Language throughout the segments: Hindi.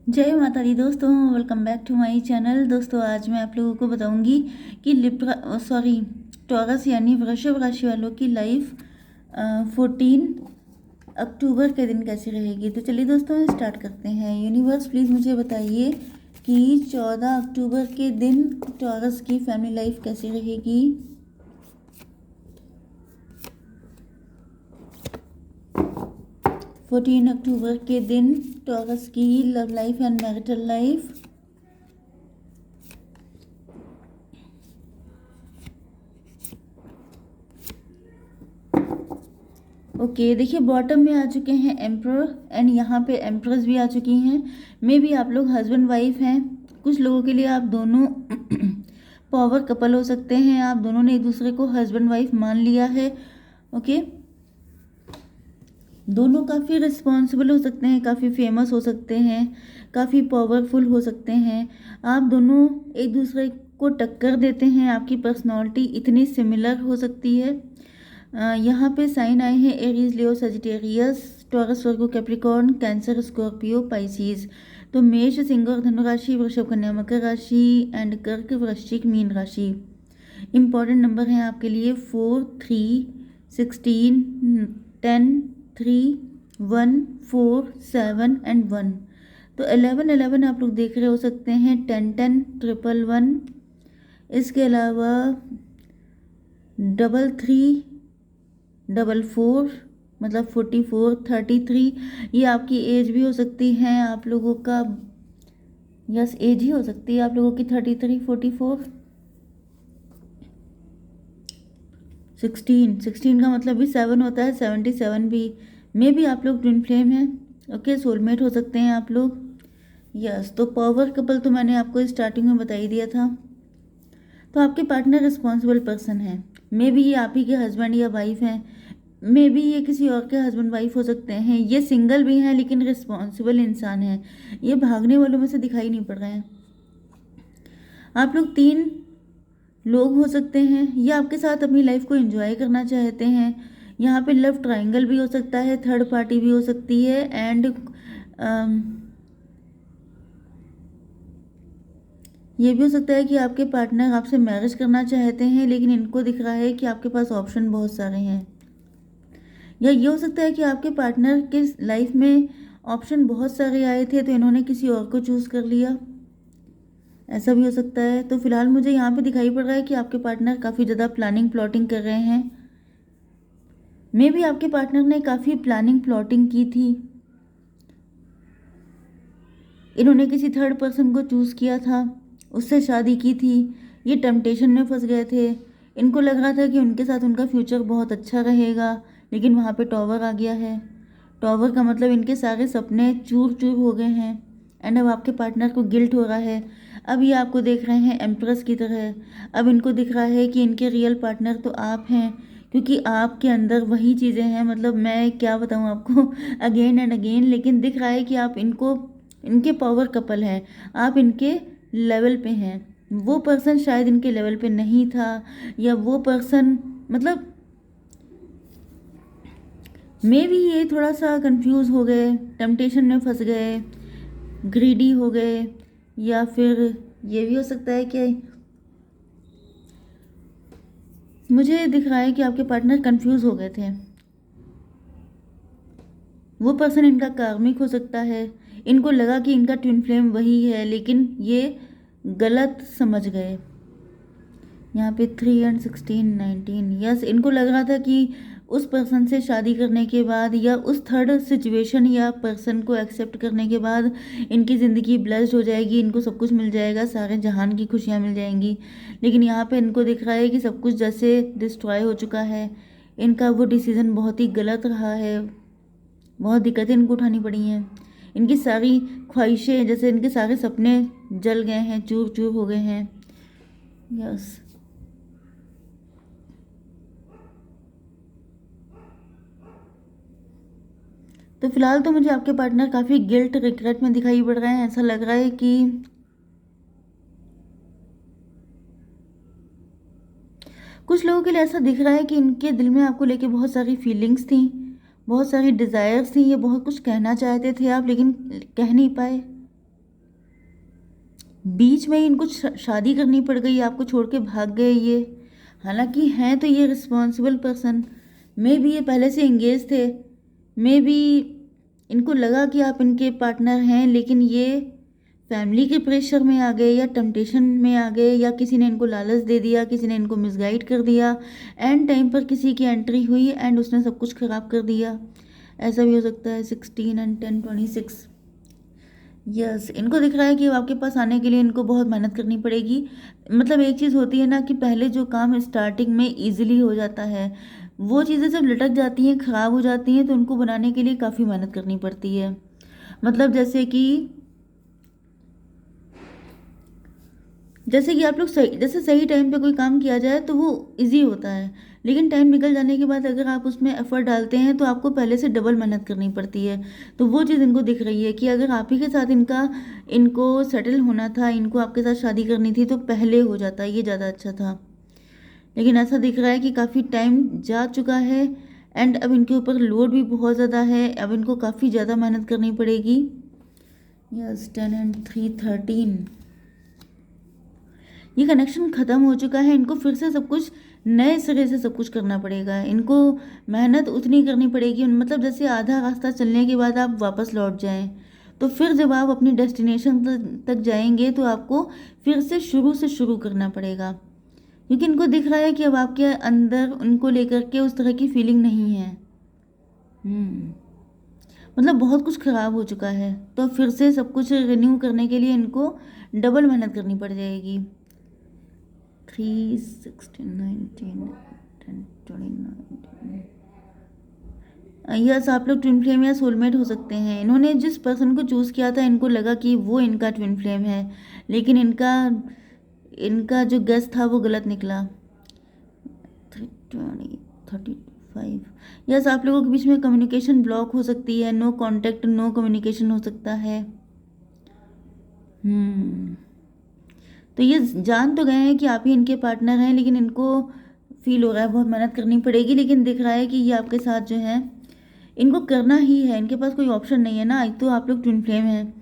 जय माता दी दोस्तों, welcome back to my channel. दोस्तों आज मैं आप लोगों को बताऊंगी कि टॉरस यानी वृषभ राशि वालों की लाइफ 14 अक्टूबर के दिन कैसी रहेगी। तो चलिए दोस्तों स्टार्ट करते हैं। यूनिवर्स प्लीज़ मुझे बताइए कि 14 अक्टूबर के दिन टॉरस की फैमिली लाइफ कैसी रहेगी। 14 अक्टूबर के दिन टॉरस की love life and marital life. Okay देखिए, बॉटम में आ चुके हैं एम्प्रर एंड यहाँ पे एम्प्रेस भी आ चुकी हैं। मे बी आप लोग हस्बैंड वाइफ हैं। कुछ लोगों के लिए आप दोनों पावर कपल हो सकते हैं। आप दोनों ने एक दूसरे को हस्बैंड वाइफ मान लिया है। ओके, दोनों काफ़ी रिस्पॉन्सिबल हो सकते हैं, काफ़ी फेमस हो सकते हैं, काफ़ी पावरफुल हो सकते हैं। आप दोनों एक दूसरे को टक्कर देते हैं। आपकी पर्सनालिटी इतनी सिमिलर हो सकती है। यहाँ पे साइन आए हैं एरीज, लियो, सजिटेरियस, टॉरस, वर्गो, कैप्रिकॉर्न, कैंसर, स्कॉर्पियो, पाइसीज। तो मेष, सिंह और धनु राशि, वृषभ, कन्या, मकर राशि एंड कर्क, वृश्चिक, मीन राशि। इंपॉर्टेंट नंबर हैं आपके लिए 4, 3, 16, 10, 3, 1, 4, 7 एंड 1। तो 11, 11 आप लोग देख रहे हो सकते हैं, 10, 10, 111। इसके अलावा 3, 4, मतलब 44, 33। ये आपकी एज भी हो सकती है आप लोगों का। यस, एज ही हो सकती है आप लोगों की 33, 44। 16 का मतलब भी 7 होता है, 77 भी। मे भी आप लोग ट्विन फ्लेम हैं। ओके, सोलमेट हो सकते हैं आप लोग। यस, तो पावर कपल तो मैंने आपको स्टार्टिंग में बता ही दिया था। तो आपके पार्टनर रिस्पॉन्सिबल पर्सन है। मे बी ये आप ही के हस्बैंड या वाइफ हैं। मे बी ये किसी और के हस्बैंड वाइफ हो सकते हैं। ये सिंगल भी हैं लेकिन रिस्पॉन्सिबल इंसान हैं। ये भागने वालों में से दिखाई नहीं पड़ रहे हैं। आप लोग 3 लोग हो सकते हैं। ये आपके साथ अपनी लाइफ को एंजॉय करना चाहते हैं। यहाँ पे लव ट्रायंगल भी हो सकता है, थर्ड पार्टी भी हो सकती है एंड ये भी हो सकता है कि आपके पार्टनर आपसे मैरिज करना चाहते हैं, लेकिन इनको दिख रहा है कि आपके पास ऑप्शन बहुत सारे हैं। या ये हो सकता है कि आपके पार्टनर के लाइफ में ऑप्शन बहुत सारे आए थे तो इन्होंने किसी और को चूज़ कर लिया। ऐसा भी हो सकता है। तो फिलहाल मुझे यहाँ पे दिखाई पड़ रहा है कि आपके पार्टनर काफ़ी ज़्यादा प्लानिंग प्लॉटिंग कर रहे हैं। मे भी आपके पार्टनर ने काफ़ी प्लानिंग प्लॉटिंग की थी। इन्होंने किसी थर्ड पर्सन को चूज़ किया था, उससे शादी की थी। ये टेम्पटेशन में फंस गए थे। इनको लग रहा था कि उनके साथ उनका फ्यूचर बहुत अच्छा रहेगा, लेकिन वहाँ पे टॉवर आ गया है। टॉवर का मतलब इनके सारे सपने चूर चूर हो गए हैं एंड अब आपके पार्टनर को गिल्ट हो रहा है। अब ये आपको देख रहे हैं एम्प्रेस की तरह। अब इनको दिख रहा है कि इनके रियल पार्टनर तो आप हैं, क्योंकि आपके अंदर वही चीज़ें हैं। मतलब मैं क्या बताऊँ आपको अगेन एंड अगेन, लेकिन दिख रहा है कि आप इनको, इनके पावर कपल हैं। आप इनके लेवल पे हैं। वो पर्सन शायद इनके लेवल पे नहीं था, या वो पर्सन मतलब मे भी ये थोड़ा सा कंफ्यूज हो गए, टेम्पटेशन में फंस गए, ग्रीडी हो गए। या फिर ये भी हो सकता है कि मुझे दिख रहा है कि आपके पार्टनर कंफ्यूज हो गए थे। वो पर्सन इनका कार्मिक हो सकता है। इनको लगा कि इनका ट्विन फ्लेम वही है, लेकिन ये गलत समझ गए। यहाँ पे 3 एंड 16, 19। यस, इनको लग रहा था कि उस पर्सन से शादी करने के बाद या उस थर्ड सिचुएशन या पर्सन को एक्सेप्ट करने के बाद इनकी ज़िंदगी ब्लेस्ड हो जाएगी, इनको सब कुछ मिल जाएगा, सारे जहान की खुशियाँ मिल जाएंगी। लेकिन यहाँ पे इनको दिख रहा है कि सब कुछ जैसे डिस्ट्रॉय हो चुका है। इनका वो डिसीज़न बहुत ही गलत रहा है। बहुत दिक्कतें इनको उठानी पड़ी हैं। इनकी सारी ख्वाहिशें, जैसे इनके सारे सपने जल गए हैं, चूर चूर हो गए हैं। यस, तो फिलहाल तो मुझे आपके पार्टनर काफ़ी गिल्ट रिग्रेट में दिखाई पड़ रहे हैं। ऐसा लग रहा है कि कुछ लोगों के लिए ऐसा दिख रहा है कि इनके दिल में आपको लेके बहुत सारी फीलिंग्स थी, बहुत सारी डिज़ायर्स थी। ये बहुत कुछ कहना चाहते थे आप, लेकिन कह नहीं पाए। बीच में ही इनको शादी करनी पड़ गई, आपको छोड़ के भाग गए ये। हालांकि हैं तो ये रिस्पॉन्सिबल पर्सन, मे बी ये पहले से एंगेज थे, मे बी इनको लगा कि आप इनके पार्टनर हैं, लेकिन ये फैमिली के प्रेशर में आ गए या टेम्पटेशन में आ गए, या किसी ने इनको लालच दे दिया, किसी ने इनको मिसगाइड कर दिया, एंड टाइम पर किसी की एंट्री हुई एंड उसने सब कुछ ख़राब कर दिया। ऐसा भी हो सकता है। 16 एंड 10 26। यस, इनको दिख रहा है कि आपके पास आने के लिए इनको बहुत मेहनत करनी पड़ेगी। मतलब एक चीज़ होती है ना कि पहले जो काम स्टार्टिंग में इजीली हो जाता है, वो चीज़ें जब लटक जाती हैं, ख़राब हो जाती हैं, तो उनको बनाने के लिए काफ़ी मेहनत करनी पड़ती है। मतलब जैसे कि आप लोग सही टाइम पे कोई काम किया जाए तो वो इजी होता है, लेकिन टाइम निकल जाने के बाद अगर आप उसमें एफर्ट डालते हैं तो आपको पहले से डबल मेहनत करनी पड़ती है। तो वो चीज़ इनको दिख रही है कि अगर आप ही के साथ इनको सेटल होना था, इनको आपके साथ शादी करनी थी, तो पहले हो जाता, ये ज़्यादा अच्छा था। लेकिन ऐसा दिख रहा है कि काफ़ी टाइम जा चुका है एंड अब इनके ऊपर लोड भी बहुत ज़्यादा है, अब इनको काफ़ी ज़्यादा मेहनत करनी पड़ेगी। Yes, 10 and 3 13। ये कनेक्शन ख़त्म हो चुका है, इनको फिर से सब कुछ नए सिरे से सब कुछ करना पड़ेगा। इनको मेहनत उतनी करनी पड़ेगी, मतलब जैसे आधा रास्ता चलने के बाद आप वापस लौट जाएं, तो फिर जब आप अपनी डेस्टिनेशन तक जाएंगे तो आपको फिर से शुरू करना पड़ेगा, क्योंकि इनको दिख रहा है कि अब आपके अंदर उनको लेकर के उस तरह की फीलिंग नहीं है। मतलब बहुत कुछ ख़राब हो चुका है, तो फिर से सब कुछ रिन्यू करने के लिए इनको डबल मेहनत करनी पड़ जाएगी। 3 16 19 10 29। यस, आप लोग ट्विन फ्लेम या सोलमेट हो सकते हैं। इन्होंने जिस पर्सन को चूज़ किया था, इनको लगा कि वो इनका ट्विन फ्लेम है, लेकिन इनका जो गेस था वो गलत निकला। 20 35। यस, आप लोगों के बीच में कम्युनिकेशन ब्लॉक हो सकती है, नो कांटेक्ट, नो कम्युनिकेशन हो सकता है। तो ये जान तो गए हैं कि आप ही इनके पार्टनर हैं, लेकिन इनको फील हो रहा है बहुत मेहनत करनी पड़ेगी, लेकिन दिख रहा है कि ये आपके साथ जो है इनको करना ही है, इनके पास कोई ऑप्शन नहीं है ना। एक तो आप लोग ट्विन फ्लेम हैं,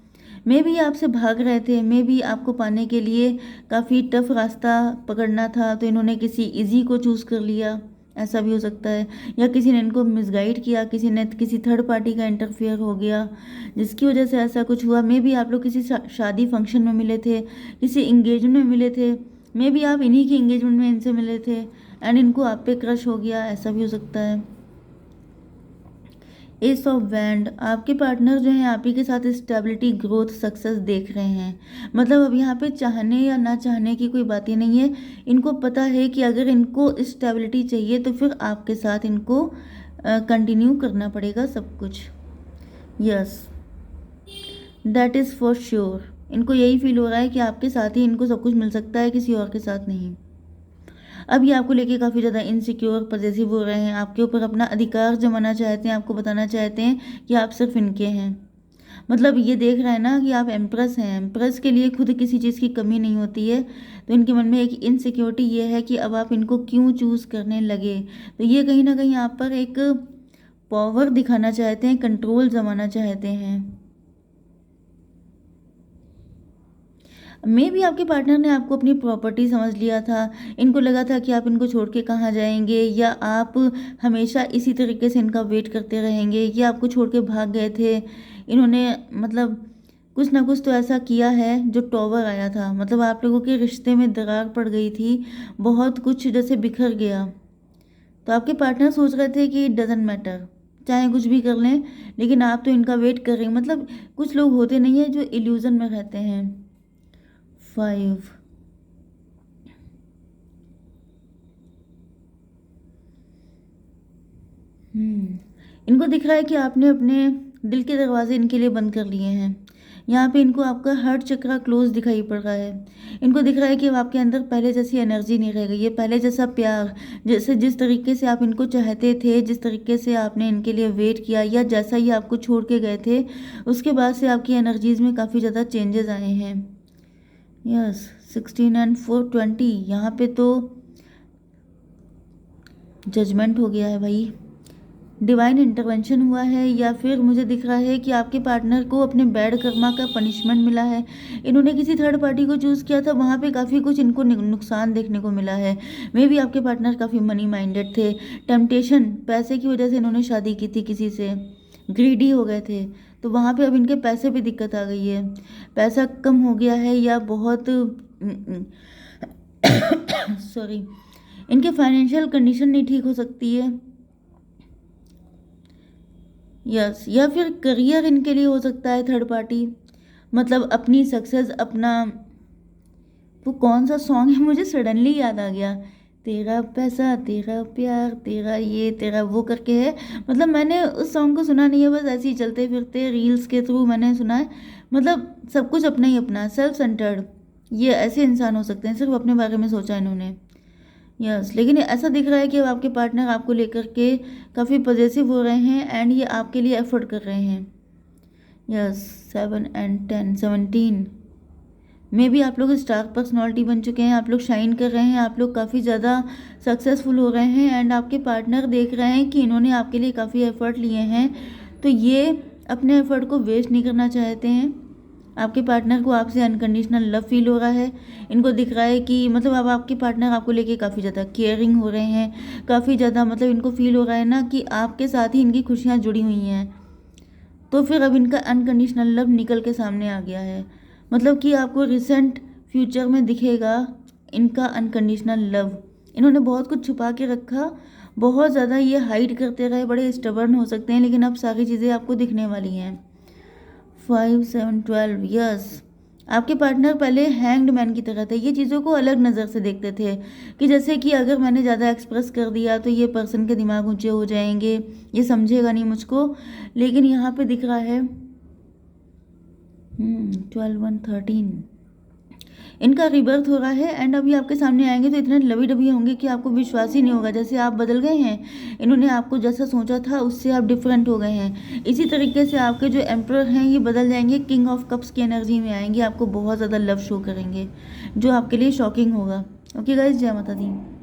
मे भी आपसे भाग रहे थे, मे भी आपको पाने के लिए काफ़ी टफ रास्ता पकड़ना था, तो इन्होंने किसी इजी को चूज़ कर लिया, ऐसा भी हो सकता है। या किसी ने इनको मिसगाइड किया, किसी थर्ड पार्टी का इंटरफेयर हो गया, जिसकी वजह से ऐसा कुछ हुआ। मे भी आप लोग किसी शादी फंक्शन में मिले थे, किसी इंगेजमेंट में मिले थे, मे भी आप इन्हीं की इंगेजमेंट में इनसे मिले थे एंड इनको आप पे क्रश हो गया, ऐसा भी हो सकता है। एस ऑफ वैंड, आपके पार्टनर जो हैं आप ही के साथ स्टेबिलिटी, ग्रोथ, सक्सेस देख रहे हैं। मतलब अब यहाँ पे चाहने या ना चाहने की कोई बात ही नहीं है, इनको पता है कि अगर इनको स्टेबिलिटी चाहिए तो फिर आपके साथ इनको कंटिन्यू करना पड़ेगा सब कुछ। Yes, that is for sure. इनको यही फील हो रहा है कि आपके साथ ही इनको सब कुछ मिल सकता है, किसी और के साथ नहीं। अब ये आपको लेके काफ़ी ज़्यादा इनसिक्योर, पॉजेसिव हो रहे हैं, आपके ऊपर अपना अधिकार जमाना चाहते हैं, आपको बताना चाहते हैं कि आप सिर्फ इनके हैं। मतलब ये देख रहे हैं ना कि आप एम्प्रेस हैं, एम्प्रेस के लिए खुद किसी चीज़ की कमी नहीं होती है, तो इनके मन में एक इनसिक्योरिटी ये है कि अब आप इनको क्यों चूज़ करने लगे। तो ये कहीं ना कहीं आप पर एक पावर दिखाना चाहते हैं, कंट्रोल जमाना चाहते हैं। मे भी आपके पार्टनर ने आपको अपनी प्रॉपर्टी समझ लिया था, इनको लगा था कि आप इनको छोड़ के कहाँ जाएंगे, या आप हमेशा इसी तरीके से इनका वेट करते रहेंगे, या आपको छोड़ के भाग गए थे। इन्होंने मतलब कुछ ना कुछ तो ऐसा किया है जो टॉवर आया था, मतलब आप लोगों के रिश्ते में दरार पड़ गई थी, बहुत कुछ जैसे बिखर गया। तो आपके पार्टनर सोच रहे थे कि इट डजेंट मैटर, चाहे कुछ भी कर लें, लेकिन आप तो इनका वेट कर रहे हैं। मतलब कुछ लोग होते नहीं है जो इल्यूजन में रहते हैं। 5। इनको दिख रहा है कि आपने अपने दिल के दरवाजे इनके लिए बंद कर लिए हैं। यहाँ पे इनको आपका हार्ट चक्रा क्लोज दिखाई पड़ रहा है। इनको दिख रहा है कि अब आपके अंदर पहले जैसी एनर्जी नहीं रह गई है, पहले जैसा प्यार, जैसे जिस तरीके से आप इनको चाहते थे, जिस तरीके से आपने इनके लिए वेट किया, या जैसा ही आपको छोड़ के गए थे, उसके बाद से आपकी एनर्जीज़ में काफ़ी ज़्यादा चेंजेस आए हैं। Yes, 16 and 4 20। यहाँ पे तो जजमेंट हो गया है भाई। डिवाइन इंटरवेंशन हुआ है, या फिर मुझे दिख रहा है कि आपके पार्टनर को अपने बैड कर्मा का पनिशमेंट मिला है। इन्होंने किसी थर्ड पार्टी को चूज़ किया था, वहाँ पे काफ़ी कुछ इनको नुकसान देखने को मिला है। मे भी आपके पार्टनर काफ़ी मनी माइंडेड थे, टेम्पटेशन पैसे की वजह से इन्होंने शादी की थी किसी से, ग्रीडी हो गए थे, तो वहाँ पे अब इनके पैसे पे दिक्कत आ गई है, पैसा कम हो गया है या बहुत सॉरी इनके फाइनेंशियल कंडीशन नहीं ठीक हो सकती है। यस, या फिर करियर इनके लिए हो सकता है थर्ड पार्टी, मतलब अपनी सक्सेस, अपना वो कौन सा सॉन्ग है मुझे सडनली याद आ गया, तेरा पैसा तेरा प्यार तेरा ये तेरा वो करके है, मतलब मैंने उस सॉन्ग को सुना नहीं है, बस ऐसे ही चलते फिरते रील्स के थ्रू मैंने सुना है। मतलब सब कुछ अपना ही अपना, सेल्फ सेंटर्ड, ये ऐसे इंसान हो सकते हैं, सिर्फ अपने बारे में सोचा इन्होंने। यस, लेकिन ऐसा दिख रहा है कि अब आपके पार्टनर आपको लेकर के काफ़ी पॉजिटिव हो रहे हैं एंड ये आपके लिए एफर्ट कर रहे हैं। यस, 7 and 10 17 में भी आप लोग स्टार पर्सनालिटी बन चुके हैं, आप लोग शाइन कर रहे हैं, आप लोग काफ़ी ज़्यादा सक्सेसफुल हो रहे हैं एंड आपके पार्टनर देख रहे हैं कि इन्होंने आपके लिए काफ़ी एफर्ट लिए हैं, तो ये अपने एफर्ट को वेस्ट नहीं करना चाहते हैं। आपके पार्टनर को आपसे अनकंडीशनल लव फील हो रहा है, इनको दिख रहा है कि मतलब अब आपके पार्टनर आपको लेके काफ़ी ज़्यादा केयरिंग हो रहे हैं, काफ़ी ज़्यादा मतलब इनको फील हो रहा है ना कि आपके साथ ही इनकी खुशियाँ जुड़ी हुई हैं, तो फिर अब इनका अनकंडीशनल लव निकल के सामने आ गया है, मतलब कि आपको रिसेंट फ्यूचर में दिखेगा इनका अनकंडीशनल लव। इन्होंने बहुत कुछ छुपा के रखा, बहुत ज़्यादा ये हाइड करते रहे, बड़े स्टबर्न हो सकते हैं, लेकिन अब सारी चीज़ें आपको दिखने वाली हैं। 5 7 12 यस, आपके पार्टनर पहले हैंग्ड मैन की तरह थे, ये चीज़ों को अलग नज़र से देखते थे कि जैसे कि अगर मैंने ज़्यादा एक्सप्रेस कर दिया तो ये पर्सन के दिमाग ऊंचे हो जाएंगे, ये समझेगा नहीं मुझको, लेकिन यहाँ पे दिख रहा है 12 1 13 इनका रिबर्थ हो रहा है एंड अभी आपके सामने आएंगे तो इतने लवी डबी होंगे कि आपको विश्वास ही नहीं होगा, जैसे आप बदल गए हैं, इन्होंने आपको जैसा सोचा था उससे आप डिफरेंट हो गए हैं। इसी तरीके से आपके जो एम्परर हैं ये बदल जाएंगे, किंग ऑफ कप्स की एनर्जी में आएंगे, आपको बहुत ज़्यादा लव शो करेंगे जो आपके लिए शॉकिंग होगा। ओके गाइज, जय माता दी।